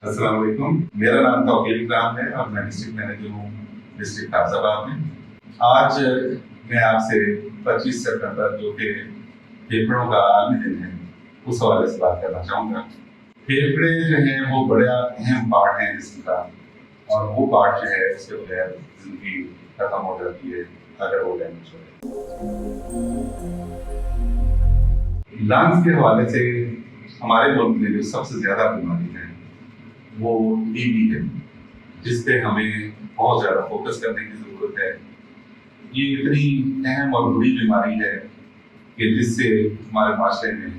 अस्सलाम वालेकुम। मेरा नाम तौकीर इकराम है और मैं डिस्ट्रिक्ट मैनेजर हूँ डिस्ट्रिक्ट फैसलाबाद में। आज मैं आपसे 25 सितंबर जो कि फेफड़ों का आलमी दिन है उस हवाले से बात करना चाहूँगा। फेफड़े जो हैं वो बड़ा अहम पार्ट है जिस्म का, और वो पार्ट जो है उसके बगैर जिंदगी खत्म हो जाती है अगर वो डैमेज हो जाए। लंग्स के हवाले से हमारे मुल्क में जो सबसे ज्यादा बीमारी है वो टीबी है, जिस पे हमें बहुत ज़्यादा फोकस करने की ज़रूरत है। ये इतनी अहम और बड़ी बीमारी है कि जिससे हमारे माशरे में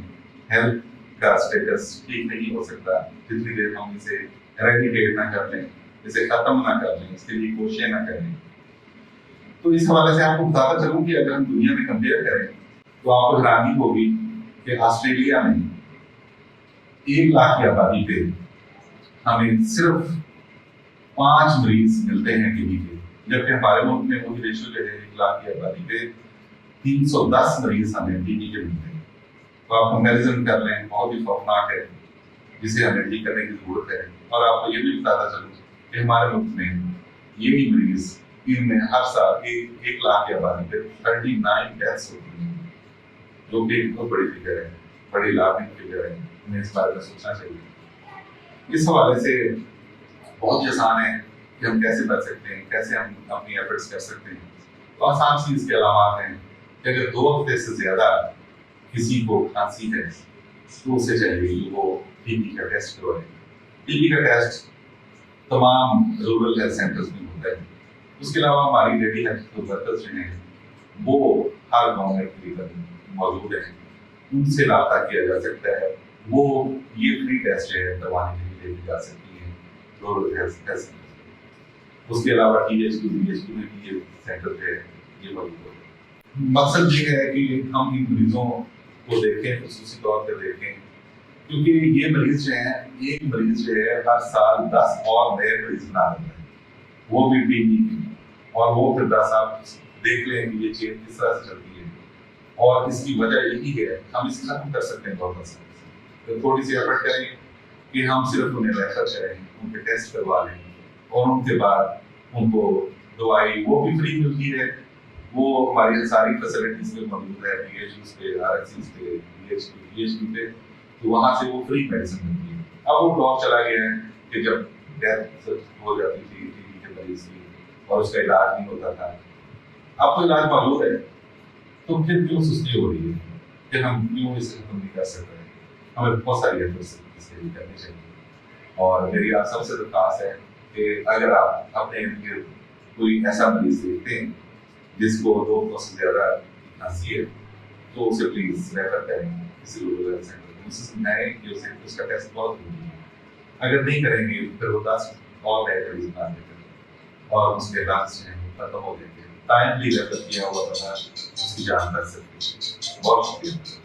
हेल्थ का स्टेटस ठीक नहीं हो सकता जितनी देर हम इसे एरेडिकेट ना कर लें, इसे ख़त्म ना कर लें, इसके लिए कोशिशें ना करें। तो इस हवाले से आपको बताता चलूँ कि अगर हम दुनिया में कंपेयर करें तो आपको हैरानी होगी कि ऑस्ट्रेलिया में 1 लाख की आबादी पे हमें सिर्फ 5 मरीज मिलते हैं टीबी के, जबकि हमारे मुल्क में वही रेशो जो है 1 लाख की आबादी पे 310 मरीज हमें टीबी के मिलते हैं। तो आप कंपेरिजन कर लें, बहुत ही खौफनाक है, जिसे हमें ठीक करने की जरूरत है। और आपको ये भी बताता चलूँ कि हमारे मुल्क में यही मरीज इनमें हर साल 1 लाख की आबादी पे 39 डेथ्स होती हैं, जो कि एक बहुत बड़ी फिगर है, बड़ी लाभदायक फिगर है। हमें इस बारे में सोचना चाहिए। इस हवाले से बहुत ही आसान है कि हम कैसे बच सकते हैं, कैसे हम अपनी एफर्ट्स कर सकते हैं। तो आसान सी इसके अलावा हैं कि अगर 2 हफ्ते से ज़्यादा किसी को खांसी है तो उसे चाहिए कि वो टीबी का टेस्ट करवाए। टीबी का टेस्ट तमाम रूरल हेल्थ सेंटर्स में होता है। उसके अलावा हमारी लेडी हेल्थ वर्कर्स जो हैं वो हर गाँव में तकरीबन मौजूद हैं, उनसे रब्ता किया जा सकता है। वो ये फ्री टेस्ट जो है करवाने के लिए लेके जा सकती हैं रूरल हेल्थ सेंटर। उसके अलावा टीएचडी बीएचडी में भी ये सेंटर है, ये मौजूद है। मकसद ये है कि हम इन मरीजों को देखें, खुसूसी तौर पर देखें, क्योंकि ये मरीज जो हैं, एक मरीज जो है हर साल 10 और नए मरीज बना रहे हैं, वो भी टीबी की। और वो फिर 10 आप देख लें कि ये चेन किस तरह से चलती है, और इसकी वजह यही है। हम इसे खत्म कर सकते हैं बहुत आसानी से। तो थोड़ी सी एफर्ट करें कि हम सिर्फ उन्हें रेफर करें, उनके टेस्ट करवा लें, और उनके बाद उनको दवाई वो भी फ्री मिलती है। वो हमारी सारी फैसिलिटीज में मौजूद है, पीएचयूज पे, आरएचसीज पे, पीएचडी पे, तो वहाँ से वो फ्री मेडिसिन मिलती है। अब वो दौर चला गया है कि जब डेथ हो जाती थी टीबी के मरीज की और उसका इलाज नहीं होता था, अब तो इलाज मौजूद है, तो फिर क्यों सुस्ती हो रही है, फिर हम क्यों इसे खत्म नहीं कर सकते? हमें बहुत सारी एफर्ट्स इसके लिए करनी चाहिए। और मेरी आप सबसे दरख्वास्त है कि अगर आप अपने इर्द कोई ऐसा मरीज देखते हैं जिसको 2 हफ्तों से ज़्यादा खांसी है, तो उसे प्लीज़ रेफर करें किसी रूरल हेल्थ सेंटर में। उसे समझाएं कि उसे उसका टेस्ट बहुत जरूरी है। अगर नहीं करेंगे तो फिर वो 10 और नए मरीज बना देते और उसके लंग्स जो हैं खत्म हो जाएंगे। टाइमली रेफर किया हुआ था उसकी जान बच सकती है। बहुत शुक्रिया।